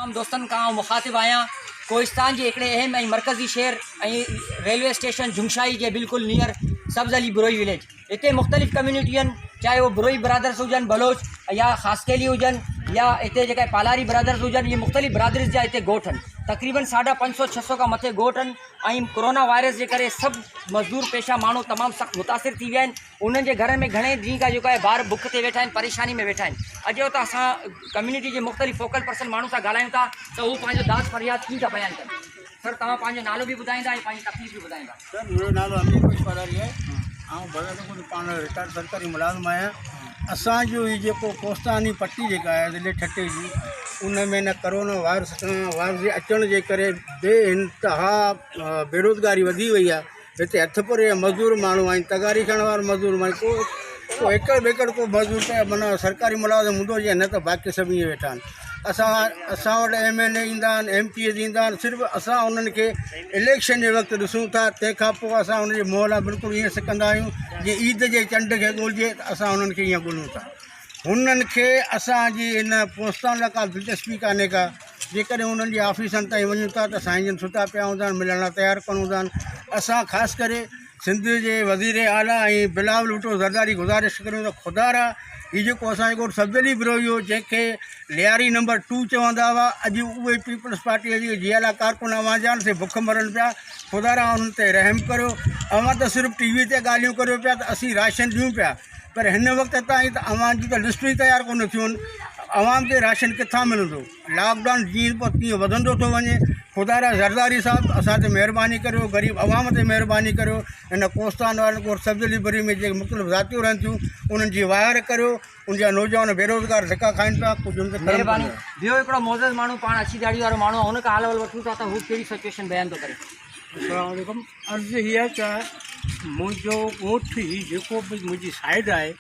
तमाम दोस्तन का मुखातिब आया कोहिस्तान के हिकिड़े अहम ऐं मरकज़ी शहर रेलवे स्टेशन झुंगशाई के बिल्कुल नियर सब्ज़ अली बुरोई विलेज। इतने मुख्तलिफ़ कम्यूनिटियन चाहे वो बुरोई ब्रदर्स हुजन बलोच या खासकेली हुजन या इतने जेका पालारी ब्रदर्स हुजन, ये मुख्तलिफ़ ब्रादरीज़ जा इतने गोठ तकरीबन 550-600 का मथे गोठ कोरोना वायरस के करे सब मजदूर पेशा मानू तमाम सख्त मुतासिर थी विया। उन्हनि घर में घणे डी का जो है ॿार बुख ते वेठा परेशानी में वेठा अॼु तो असां कम्यूनिटी के मुख्तलिफ़ फोकल पर्सन मानू सां ॻाल्हायूं था तो वो पंहिंजो दाद फरियाद कीअं था बयान कनि। सर तव्हां पंहिंजो नालो भी ॿुधाईंदा ऐं पंहिंजी तकलीफ़ भी ॿुधाईंदा। सर मुझे नालो अमीर कुछ पधारी है। भगत पान रिटायर्ड सरकारी मुलाज़िम आहियां। असांजो ही जेको कोस्तानी पट्टी जेका आहे दिल्ली ठटे जी उन में न कोरोना वायरस जे अचण जे करे बेइंतहा बेरोज़गारी वधी वई आहे। हिते हथ पुरे मज़दूर माण्हू आहिनि, तगारी खणण वारा मज़दूर माण्हू को एकड़ बेकड़ को मज़दूर त माना सरकारी मुलाज़िम हूंदो हुजे, न त बाक़ी सभु ईअं वेठा आहिनि। असां वटि MNA ईंदा आहिनि, MPs ईंदा आहिनि, सिर्फ़ु असां उन्हनि खे इलेक्शन जे वक़्तु ॾिसूं था। तंहिंखां पोइ असां उनजे मोहला बिल्कुलु ईअं सिकंदा आहियूं जीअं ईद जे चंड खे ॻोल्हिजे त असां उन्हनि खे ईअं ॻोल्हियूं था। हुननि खे असांजी इन पोस्तान लाइ का दिलचस्पी कान्हे का। जेकॾहिं उन्हनि जे ऑफिसनि ताईं वञूं था त साईं जन सुठा पिया हूंदा आहिनि, मिलण लाइ तयारु कोन हूंदा आहिनि। असां ख़ासि करे सिंध जे वज़ीर आला ऐं बिलावल भुट्टो ज़रदारी गुज़ारिश करियूं त ख़ुदारा हीउ जेको असांजो ॻोठु सब्ज़ अली बुरोई हो जंहिंखे लियारी नंबर 2 चवंदा हुआ, अॼु उहे पीपल्स पार्टीअ जी जियाला कारकुन अवाजान से बुख मरनि पिया। ख़ुदारा उन्हनि ते रहम करियो। अवां त सिर्फ़ु TV ते ॻाल्हियूं करियो पिया त असीं राशन ॾियूं पिया, पर हिन वक़्त ताईं त अवां जी त लिस्ट ई तयारु कोन थियूं आहिनि। अवाम खे राशन किथां मिलंदो? लॉकडाउन जीअं पोइ तीअं वधंदो थो वञे। ख़ुदारा ज़रदारी साहब असां ते महिरबानी करियो, ग़रीब अवाम ते महिरबानी करियो। हिन कोस्तान वारनि को सब्ज़ अली बुरोई में जेके मुख़्तलिफ़ ज़ातियूं रहनि थियूं उन्हनि जी वायर करियो। उनजा नौजवान बेरोज़गार धिका खाइनि पिया। कुझु महिरबानी। ॿियो हिकिड़ो मोज़ज़ माण्हू पाण अछी दाढ़ी वारो माण्हू आहे, हुनखां हाल वठूं था त हू कहिड़ी सिचुएशन बयान थो करे। अस्सलाम वालेकुम। अर्ज़ु हीअ त मुंहिंजो ॻोठु ई जेको बि मुंहिंजी साइड आहे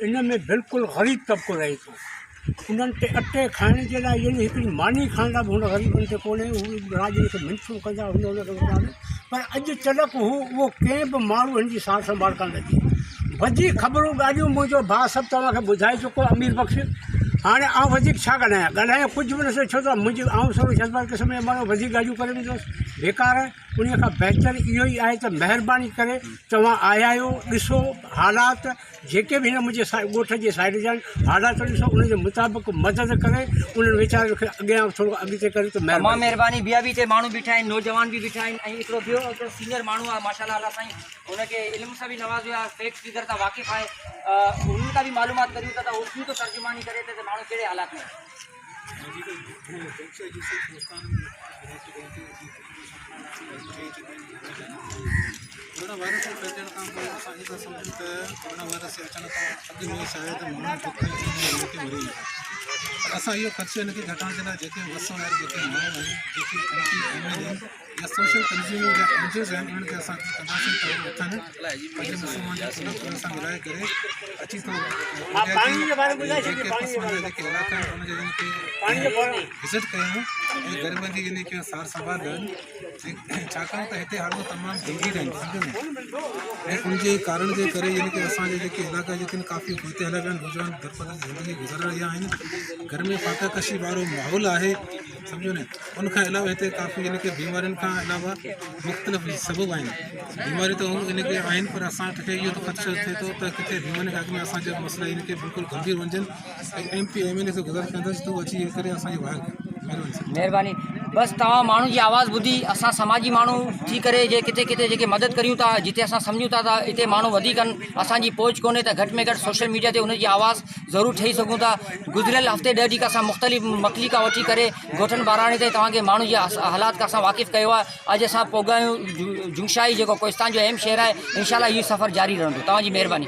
इन में बिल्कुलु ग़रीब तबिको रहे थो। उन्हनि ते अटे खाइण जे लाइ यानी हिकिड़ी मानी खाइण लाइ बि हुन ग़रीबनि ते कोन्हे। हू राॼ खे मिनसूं कंदा पर अॼु चलक उहो कंहिं बि माण्हू हिन जी सार संभाल कान लॻी। वधीक ख़बरूं ॻाल्हियूं मुंहिंजो भाउ सभु तव्हांखे ॿुधाए चुको अमीर बख़्श। हाणे आउं वधीक छा ॻाल्हायां कुझु बि न सही, छो त मुंहिंजी आउं थोरो जज़्बात क़िस्म जो माण्हू वधीक ॻाल्हियूं करे वेंदुसि बेकार आहे। उन खां बहितर इहो ई आहे त महिरबानी करे तव्हां आया आहियो, ॾिसो हालात जेके बि हिन मुंहिंजे ॻोठ जे साइड जा आहिनि हालात ॾिसो, उनजे मुताबिक़ मदद करे उन्हनि वीचारनि खे अॻियां थोरो अॻिते करे त महिरबानी। ॿिया बि हिते माण्हू बीठा आहिनि, नौजवान बि बीठा आहिनि ऐं हिकिड़ो ॿियो हिकिड़ो सीनियर माण्हू आहे माशाअल्लाह अल्लाह साईं, हुनखे इल्म सां बि नवाज़ियो आहे, फैक्ट्स फिगर सां वाक़िफ़ आहे। उन्हनि खां बि मालूमात करियूं था त उर्दू तो तर्जुमानी करे त माण्हू कहिड़े हालात में। कोरोना वायरस के फैलण खां पोइ असां इहो था सम्झूं त कोरोना वायरस जे अचण खां अॻु में शायदि माण्हू दुख में मरी विया। पर असां इहो ख़र्चो हिनखे घटाइण जे लाइ जेके वस वारा जेके माण्हू आहिनि, जेके MNA या सोशल कंज्यूमर जा NGOs आहिनि, उन्हनि खे असां तमाशे तौरु वठनि पंहिंजे मुस्लमान जे कुल सां मिलाए करे अची थो जेके पसंदि जेके इलाइक़ा आहिनि उनजे विज़िट कयूं ऐं ग़रीबनि जी यानी कि सार संभाल ॾियनि। छाकाणि त हिते हालतूं तमामु गंभीर आहिनि सम्झो न, ऐं उनजे कारण जे करे यानी कि असांजे जेके इलाइक़ा जेके आहिनि काफ़ी हिते हलिया पिया आहिनि, नौजवान दरपदर ज़िंदगी गुज़ारे रहिया आहिनि। घर में फाकाकशी वारो माहौल आहे सम्झो न। उनखां अलावा हिते काफ़ी यानी कि बीमारियुनि खां अलावा मुख़्तलिफ़ सबब आहिनि। बीमारी त यानी कि आहिनि पर असांखे इहो त ख़दशो थिए थो त किथे बीमारी खां अॻु में असांजा मसइला यानी कि बिल्कुलु गंभीर वञनि ऐं MP MNA से गुज़ारिश कंदुसि तूं अची करे असांजी वाह महिरबानी। बस तव्हां माण्हू जी आवाज़ ॿुधी असां समाजी माण्हू थी करे जे किथे किथे जेके मदद करियूं था, जिते असां सम्झूं था त हिते माण्हू वधीक आहिनि, असांजी पहुच कोन्हे त घटि में घटि सोशल मीडिया ते उनजी आवाज़ ज़रूरु ठही सघूं था। गुज़िरियल हफ़्ते 10 ॾींहं खां असां मुख़्तलिफ़ मखली खां वठी करे ॻोठनि बाराणे ताईं तव्हांखे माण्हू जे हालात खां असां वाक़िफ़ कयो आहे। अॼु असां पहुगा आहियूं झुंगशाई जेको कोहिस्तान जो अहम शहर आहे। इंशाअल्लाह इहो सफ़र जारी रहंदो। तव्हांजी महिरबानी।